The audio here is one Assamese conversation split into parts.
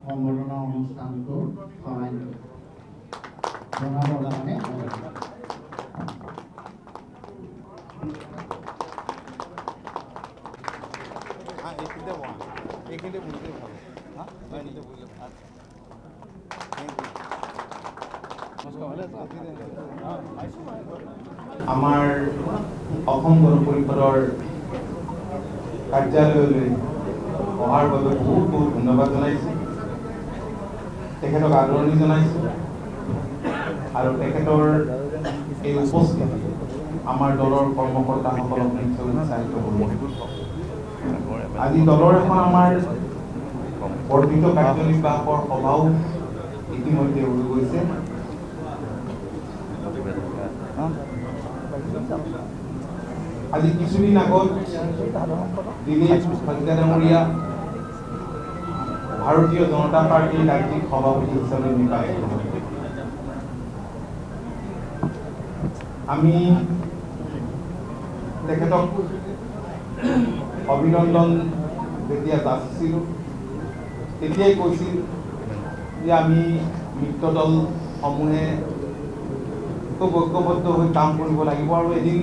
সম্বৰ্ধনা অনুষ্ঠানটো জনাবৰ কাৰণে আমাৰ অসম গণ পৰিষদৰ কাৰ্যালয়লৈ অহাৰ বাবে বহুত বহুত ধন্যবাদ জনাইছোঁ। তেখেতক আদৰণি জনাইছোঁ আৰু তেখেতৰ এই উপস্থিতি আমাৰ দলৰ কৰ্মকৰ্তাসকলক নিশ্চয় উৎসাহিত কৰিব। আজি দলৰ এখন আমাৰ বৰ্ধিত কাৰ্যনিৰ্বাহকৰ সভাও ইতিমধ্যে হৈ গৈছে। আজি কিছুদিন আগত দিলীপ শইকীয়া ডাঙৰীয়া ভাৰতীয় জনতা পাৰ্টিৰ ৰাজ্যিক সভাপতি হিচাপে নিৰ্বাচিত হয়। আমি তেখেতক অভিনন্দন যেতিয়া যাচিছিলোঁ তেতিয়াই কৈছিল যে আমি মিত্ৰ দলসমূহে খুব ঐক্যবদ্ধ হৈ কাম কৰিব লাগিব আৰু এদিন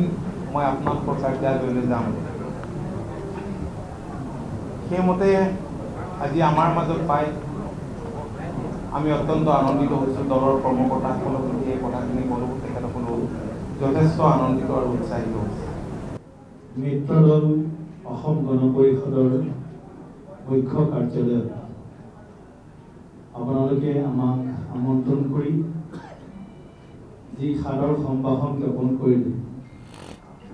মই আপোনালোকৰ কাৰ্যালয়লৈ যাম। সেইমতে আজি আমাৰ মাজত পাই আমি অত্যন্ত আনন্দিত হৈছোঁ। দলৰ কৰ্মকৰ্তাসকলক এই কথাখিনি ক'লোঁ, তেখেতসকলেও যথেষ্ট আনন্দিত আৰু উৎসাহিত হৈছে। মিত্ৰ দল অসম গণ পৰিষদৰ মুখ্য কাৰ্যালয়ত আপোনালোকে আমাক আমন্ত্ৰণ কৰি যি সাদৰ সম্ভাষণ জ্ঞাপন কৰিলে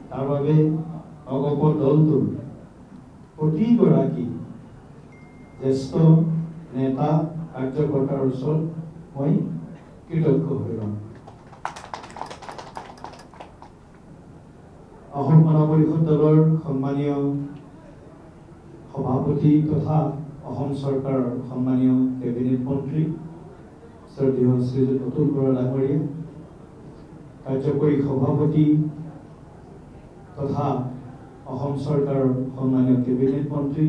তাৰ বাবে অগপ দলটোৰ প্ৰতিগৰাকী জ্যেষ্ঠ নেতা কাৰ্যকৰ্তাৰ ওচৰত মই কৃতজ্ঞ হৈ ৰম। অসম গণ পৰিষদ দলৰ সন্মানীয় সভাপতি তথা অসম চৰকাৰৰ সন্মানীয় কেবিনেট মন্ত্ৰী শ্ৰদ্ধেয় শ্ৰীযুত অতুল বৰা ডাঙৰীয়া, কাৰ্যকৰী সভাপতি তথা অসম চৰকাৰৰ সন্মানীয় কেবিনেট মন্ত্ৰী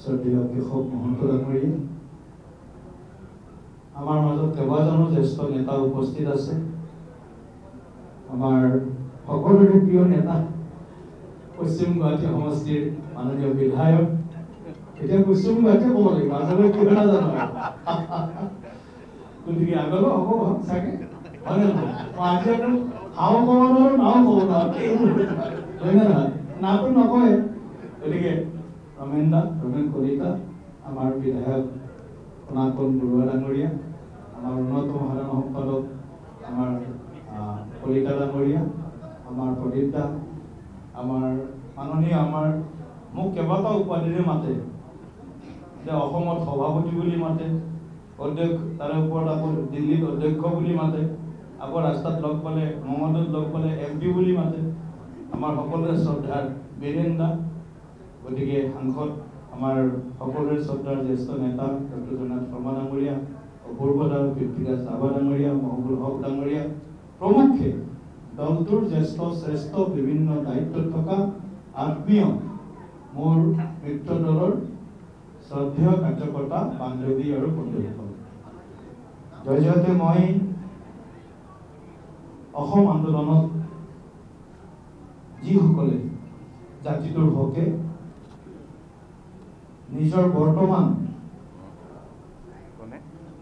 শ্ৰদ্ধেয় কেশৱ মহন্ত ডাঙৰীয়া, আমাৰ মাজত কেইবাজনো জ্যেষ্ঠ নেতা উপস্থিত আছে। আমাৰ সকলোৰে প্ৰিয় নেতা পশ্চিম গুৱাহাটী সমষ্টিৰ মাননীয় বিধায়ক, এতিয়া পশ্চিম গুৱাহাটীয়ে ক'ব লাগিব, আগলৈ কি হয় নাজানো। গতিকে আগলৈ হ'ব চাগে, হয় নে নহয়? আজি আৰু হাও ক'ব নোৱাৰো, নাও ক'ব নোৱাৰো, হয় নে নহয়? নাটো নকয়। গতিকে ৰমেন কলিতা, আমাৰ বিধায়ক সোণাকণ বৰুৱা ডাঙৰীয়া, আমাৰ অন্যতম সাধাৰণ সম্পাদক আমাৰ কলিতা ডাঙৰীয়া, আমাৰ প্ৰদীপ দা, আমাৰ মাননীয় আমাৰ মোক কেইবাটাও উপাধিৰে মাতে, যে অসমত সভাপতি বুলি মাতে, অধ্যক্ষ, তাৰে ওপৰত আকৌ দিল্লীত অধ্যক্ষ বুলি মাতে, আকৌ ৰাস্তাত লগ পালে মঙলদৈত লগ পালে MP বুলি মাতে। আমাৰ সকলোৰে শ্ৰদ্ধাৰ বীৰেন দা, গতিকে সাংসদ আমাৰ সকলোৰে শ্ৰদ্ধাৰ জ্যেষ্ঠ নেতা ডক্টৰ জগন্নাথ শৰ্মা ডাঙৰীয়া, অপূৰ্ব দা, পৃথ্বীৰাজ ৰাভা ডাঙৰীয়া, মহবুল হক ডাঙৰীয়া প্ৰমুখ্যে দলটোৰ জ্যেষ্ঠ শ্ৰেষ্ঠ বিভিন্ন দায়িত্বত থকা আত্মীয় মোৰ মিত্ৰ দলৰ শ্ৰদ্ধেয় কাৰ্যকৰ্তা বান্ধৱী আৰু বন্ধুসকল, জয়তে মই অসম আন্দোলনত যিসকলে জাতিটোৰ হকে নিজৰ বৰ্তমান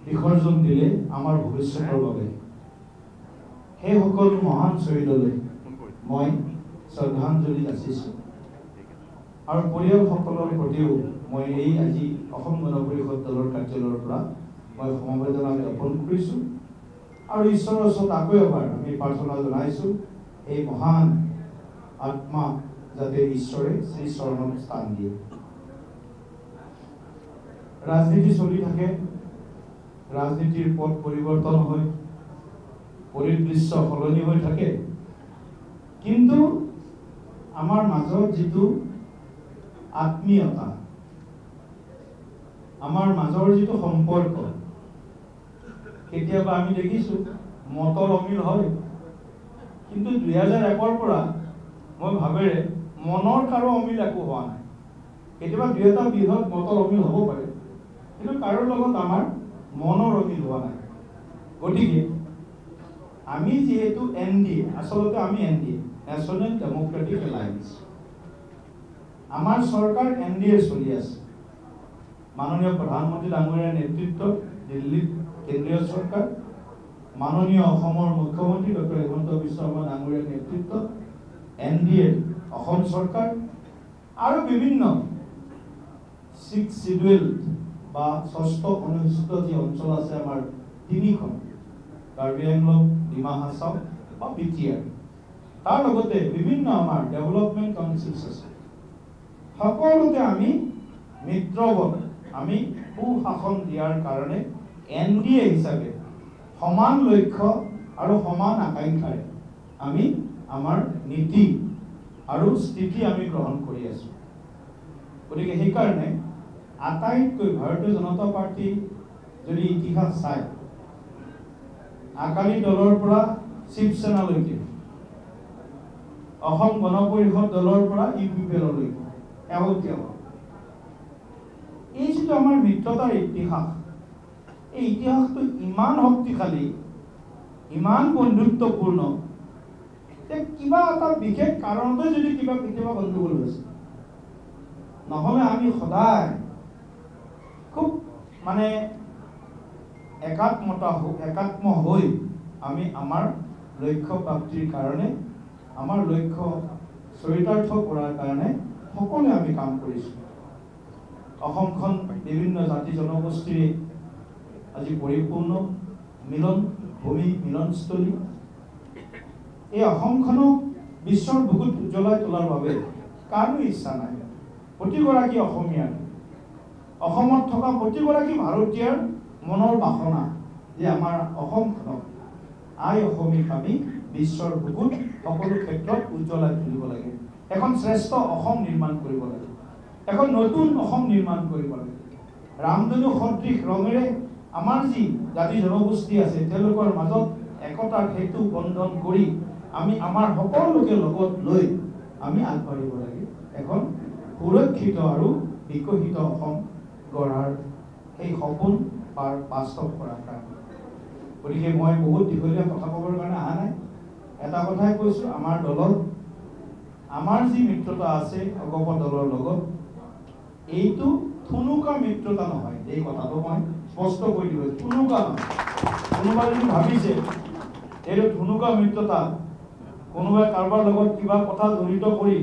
বিসৰ্জন দিলে আমাৰ ভৱিষ্যতৰ বাবে, সেই সকল মহান শ্বহীদলৈ মই শ্ৰদ্ধাঞ্জলি যাচিছোঁ। আৰু পৰিয়ালসকলৰ প্ৰতিও মই এই আজি অসম গণ পৰিষদ দলৰ কাৰ্যালয়ৰ পৰা মই সমবেদনা জ্ঞাপন কৰিছোঁ আৰু ঈশ্বৰৰ ওচৰত আকৌ এবাৰ আমি প্ৰাৰ্থনা জনাইছোঁ এই মহান আত্মা যাতে ঈশ্বৰে শ্ৰী চৰণত স্থান দিয়ে। ৰাজনীতি চলি থাকে, ৰাজনীতিৰ পথ পৰিৱৰ্তন হয়, পৰিদৃশ্য সলনি হৈ থাকে, কিন্তু আমাৰ মাজত যিটো আত্মীয়তা, আমাৰ মাজৰ যিটো সম্পৰ্ক, কেতিয়াবা আমি দেখিছোঁ মতৰ অমিল হয়, কিন্তু 2001ৰ পৰা মই ভাবেৰে মনৰ কাৰো অমিল একো হোৱা নাই। কেতিয়াবা দুই এটা বৃহৎ মতৰ অমিল হ'ব পাৰে, কিন্তু কাৰোৰ লগত আমাৰ মনৰ অমিল হোৱা নাই। গতিকে আমি যিহেতু NDA, আচলতে আমি NDA, নেশ্যনেল ডেমক্ৰেটিক এলায়েন্স, আমাৰ চৰকাৰ NDA চলি আছে। মাননীয় প্ৰধানমন্ত্ৰী ডাঙৰীয়াৰ নেতৃত্বত দিল্লীত কেন্দ্ৰীয় চৰকাৰ, মাননীয় অসমৰ মুখ্যমন্ত্ৰী ডক্টৰ হিমন্ত বিশ্ব শৰ্মা ডাঙৰীয়াৰ নেতৃত্বত NDA অসম চৰকাৰ আৰু বিভিন্ন 6 শিডিউল বা 6ষ্ঠ অনুসূচিত যি অঞ্চল আছে আমাৰ 3খন, কাৰ্বি আংলং, ডিমা হাছাও বা BTR, তাৰ লগতে বিভিন্ন আমাৰ ডেভেলপমেণ্ট কাউন্সিলছ আছে। সকলোতে আমি মিত্ৰবল, আমি সুশাসন দিয়াৰ কাৰণে NDA হিচাপে সমান লক্ষ্য আৰু সমান আকাংক্ষাৰে আমি আমাৰ নীতি আৰু স্থিতি আমি গ্ৰহণ কৰি আছোঁ। গতিকে সেইকাৰণে আটাইতকৈ ভাৰতীয় জনতা পাৰ্টি যদি ইতিহাস চায়, আকালি দলৰ পৰা শিৱসেনালৈকে, অসম গণ পৰিষদ দলৰ পৰা UPPLলৈকে, এই যিটো আমাৰ মিত্ৰতাৰ ইতিহাস, এই ইতিহাসটো ইমান শক্তিশালী, ইমান বন্ধুত্বপূৰ্ণ যে কিবা এটা বিশেষ কাৰণতে যদি কেতিয়াবা গণ্ডগোল হৈছে, নহ'লে আমি সদায় খুব মানে একাত্ম হৈ আমি আমাৰ লক্ষ্য প্ৰাপ্তিৰ কাৰণে, আমাৰ লক্ষ্য চৰিতাৰ্থ কৰাৰ কাৰণে সকলোৱে আমি কাম কৰিছোঁ। অসমখন বিভিন্ন জাতি জনগোষ্ঠীৰে আজি পৰিপূৰ্ণ মিলন ভূমি, মিলনস্থলী। এই অসমখনক বিশ্বৰ বুকুত উজ্বলাই তোলাৰ বাবে কাৰো ইচ্ছা নাই। প্ৰতিগৰাকী অসমীয়াৰ, অসমত থকা প্ৰতিগৰাকী ভাৰতীয়ৰ মনৰ বাসনা যে আমাৰ অসমখনক, আই অসমীক আমি বিশ্বৰ বুকুত সকলো ক্ষেত্ৰত উজ্বলাই তুলিব লাগে। এখন শ্ৰেষ্ঠ অসম নিৰ্মাণ কৰিব লাগে, এখন নতুন অসম নিৰ্মাণ কৰিব লাগে। ৰামধনু সদৃশ ৰঙেৰে আমাৰ যি জাতি জনগোষ্ঠী আছে তেওঁলোকৰ মাজত একতাৰ সেতু বন্ধন কৰি আমি আমাৰ সকলোকে লগত লৈ আমি আগবাঢ়িব লাগে, এখন সুৰক্ষিত আৰু বিকশিত অসম গঢ়াৰ সেই সপোন বাস্তৱ কৰাৰ কাৰণে। গতিকে মই বহুত দীঘলীয়া কথা ক'বৰ কাৰণে অহা নাই। এটা কথাই কৈছোঁ, আমাৰ দলত আমাৰ যি মিত্ৰতা আছে অগপ দলৰ লগত, এইটো থুনুকা মিত্ৰতা নহয়। এই কথাটো মই স্পষ্ট কৰি দিব, থুনুকা নহয়। কোনোবাই যদি ভাবিছে এইটো থুনুকা মিত্ৰতা, কোনোবাই কাৰোবাৰ লগত কিবা কথা জড়িত কৰি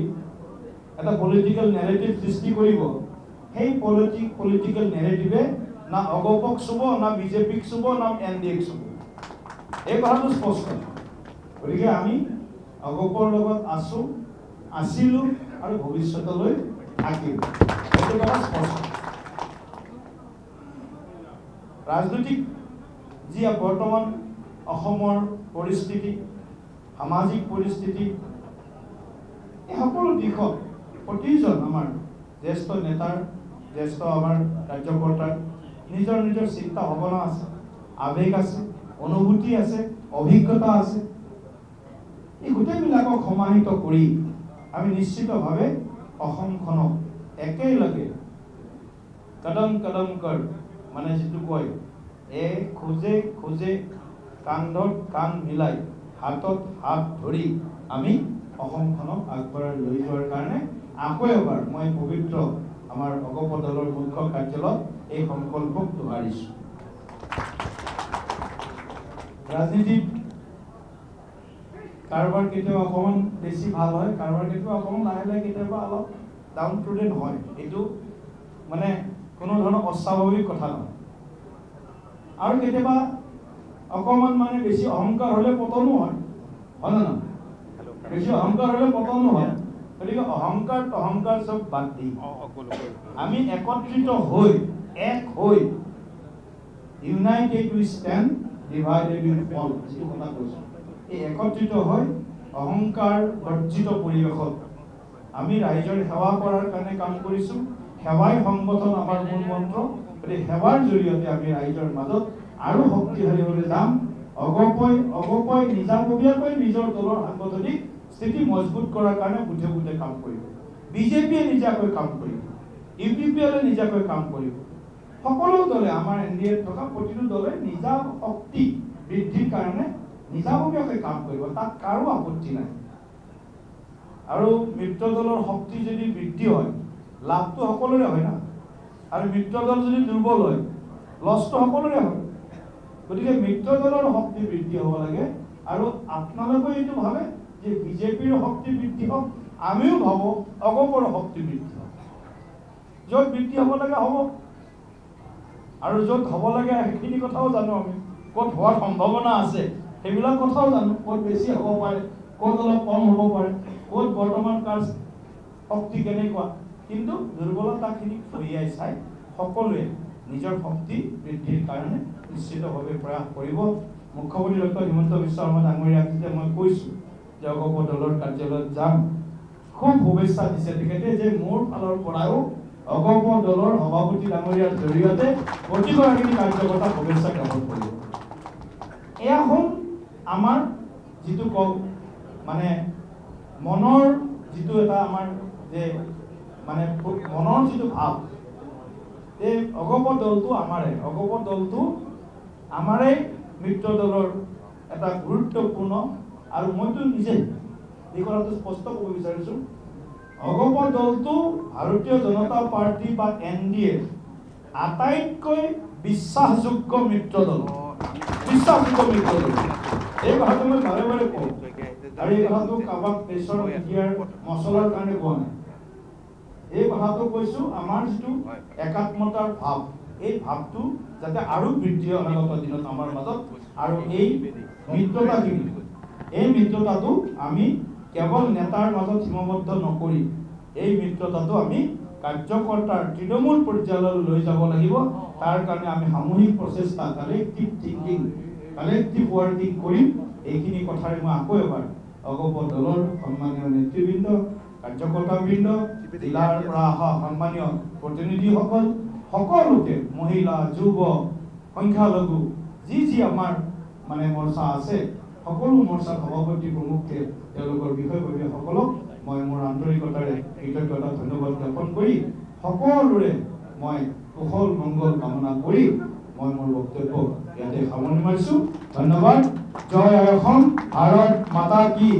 এটা পলিটিকেল নেৰেটিভ সৃষ্টি কৰিব, সেই পলিটিকেল নেৰেটিভে না অগপক চুব, না বিজেপিক চুব, না NDAক চুব। এই কথাটো স্পষ্ট। গতিকে আমি অগপৰ লগত আছোঁ, আছিলোঁ আৰু ভৱিষ্যতলৈ থাকিম, এইটো কথা স্পষ্ট। ৰাজনৈতিক যি বৰ্তমান অসমৰ পৰিস্থিতি, সামাজিক পৰিস্থিতি, এই সকলো দিশত প্ৰতিজন আমাৰ জ্যেষ্ঠ নেতাৰ, জ্যেষ্ঠ আমাৰ কাৰ্যকৰ্তাৰ নিজৰ নিজৰ চিন্তা ভাৱনা আছে, আৱেগ আছে, অনুভূতি আছে, অভিজ্ঞতা আছে। এই গোটেইবিলাকক সমাহিত কৰি আমি নিশ্চিতভাৱে অসমখনক একেলগে কদম কদম কৰ, মানে যিটো কয়, খোজে খোজে কান্ধত কান্ধ মিলাই, হাতত হাত ধৰি আমি অসমখনক আগবঢ়াই লৈ যোৱাৰ কাৰণে আকৌ এবাৰ মই পবিত্ৰ আমাৰ অগপ দলৰ মুখ্য কাৰ্যালয়ত এই সংকল্পক দোহাৰিছোঁ। ৰাজনীতিত কাৰোবাৰ কেতিয়াবা অকণমান বেছি ভাল হয়, কাৰোবাৰ কেতিয়াবা অকণমান লাহে লাহে কেতিয়াবা অলপ ডাউন টুডেন হয়। এইটো মানে কোনো ধৰণৰ অস্বাভাৱিক কথা নহয়। আৰু কেতিয়াবা অকণমান মানে বেছি অহংকাৰ হ'লে পতনো হয়, হয় নে নহয়? বেছি অহংকাৰ হ'লে পতনো হয়। গতিকে অহংকাৰ চব বাদ দি আমি একত্ৰিত হৈ, এক হৈ, United we stand, divided we fall, যিটো কথা কৈছোঁ, এই একত্ৰিত হৈ অহংকাৰ বৰ্জিত পৰিৱেশত আমি ৰাইজৰ সেৱা কৰাৰ কাৰণে কাম কৰিছোঁ। সেৱাই সংগঠন আমাৰ মূল মন্ত্ৰ। গতিকে সেৱাৰ জৰিয়তে আমি ৰাইজৰ মাজত আৰু শক্তিশালী হৈ যাম। অগপই নিজাববীয়াকৈ নিজৰ দলৰ সাংগঠনিক স্থিতি মজবুত কৰাৰ কাৰণে বুধে বুধে কাম কৰিব। বিজেপিয়ে নিজাকৈ কাম কৰিব, UPPLে নিজাকৈ কাম কৰিব। সকলো দলে আমাৰ NDA থকা প্ৰতিটো দলে নিজা শক্তি বৃদ্ধিৰ কাৰণে নিজাববীয়াকৈ কাম কৰিব, তাত কাৰো আপত্তি নাই। আৰু মিত্ৰ দলৰ শক্তি যদি বৃদ্ধি হয় লাভটো সকলোৰে হয় না, আৰু মিত্ৰ দল যদি দুৰ্বল হয় লছটো সকলোৰে হয়। গতিকে মিত্ৰ দলৰ শক্তি বৃদ্ধি হ'ব লাগে। আৰু আপোনালোকে এইটো ভাবে যে বিজেপিৰ শক্তি বৃদ্ধি হওক, আমিও ভাবো অগপৰ শক্তি বৃদ্ধি হওক। য'ত বৃদ্ধি হ'ব লাগে হ'ব, আৰু য'ত হ'ব লাগে সেইখিনি কথাও জানো আমি, ক'ত হোৱাৰ সম্ভাৱনা আছে সেইবিলাক কথাও জানো, ক'ত বেছি হ'ব পাৰে, ক'ত অলপ কম হ'ব পাৰে, ক'ত বৰ্তমান কাৰ শক্তি কেনেকুৱা। কিন্তু দুৰ্বলতাখিনি ফৰিয়াই চাই সকলোৱে নিজৰ শক্তি বৃদ্ধিৰ কাৰণে নিশ্চিতভাৱে প্ৰয়াস কৰিব। মুখ্যমন্ত্ৰী ডক্টৰ হিমন্ত বিশ্ব শৰ্মা ডাঙৰীয়াক যেতিয়া মই কৈছোঁ যে অগপ দলৰ কাৰ্যালয়ত যাম, খুব শুভেচ্ছা দিছে তেখেতে যে মোৰ ফালৰ পৰাও অগপ দলৰ সভাপতি ডাঙৰীয়াৰ জৰিয়তে প্ৰতিগৰাকী কাৰ্যকৰ্তাক শুভেচ্ছা জ্ঞাপন কৰিব। এয়া হ'ল আমাৰ যিটো কওঁ মানে মনৰ যিটো এটা আমাৰ যে মানে মনৰ যিটো ভাৱ, এই অগপ দলটো আমাৰে মিত্ৰ দলৰ এটা গুৰুত্বপূৰ্ণ। আৰু মইতো নিজে এই কথাটো স্পষ্ট ক'ব বিচাৰিছোঁ, অগপ দলটো ভাৰতীয় জনতা পাৰ্টি বা NDA আটাইতকৈ বিশ্বাসযোগ্য মিত্ৰ দল, বিশ্বাসযোগ্য মিত্ৰ দল। এই কথাটো মই বাৰে বাৰে কওঁ, আৰু এই কথাটো কাৰোবাক প্ৰেছৰ দিয়াৰ মচলাৰ কাৰণে কোৱা নাই। এই কথাটো কৈছোঁ, আমাৰ যিটো একাত্মতাৰ ভাৱ, এই ভাৱটো যাতে আৰু বৃদ্ধি হয় অনাগত দিনত আমাৰ মাজত। আৰু এই মিত্ৰতাখিনি, এই মিত্ৰতাটো আমি কেৱল নেতাৰ মাজত সীমাবদ্ধ নকৰি এই মিত্ৰতাটো আমি কাৰ্যকৰ্তাৰ তৃণমূল পৰ্যায়লৈ লৈ যাব লাগিব। তাৰ কাৰণে আমি সামূহিক প্ৰচেষ্টা, কালেক্টিভ থিংকিং, কালেক্টিভ ৱৰ্কিং কৰিম। এইখিনি কথাৰে মই আকৌ এবাৰ অগপ দলৰ সন্মানীয় নেতৃবৃন্দ, কাৰ্যকৰ্তাবৃন্দ, জিলাৰ পৰা অহা সন্মানীয় প্ৰতিনিধিসকল, সকলোকে, মহিলা, যুৱ, সংখ্যালঘু, যি আমাৰ মানে মৰ্চা আছে, সকলো মৰ্চাৰ সভাপতি প্ৰমুখে তেওঁলোকৰ বিষয়ববীয়াসকলক মই মোৰ আন্তৰিকতাৰে কৃতজ্ঞতা ধন্যবাদ জ্ঞাপন কৰি সকলোৰে মই কুশল মংগল কামনা কৰি মই মোৰ বক্তব্য ইয়াতে সামৰণি মাৰিছোঁ। ধন্যবাদ। জয় অসম, ভাৰত মাতা কি।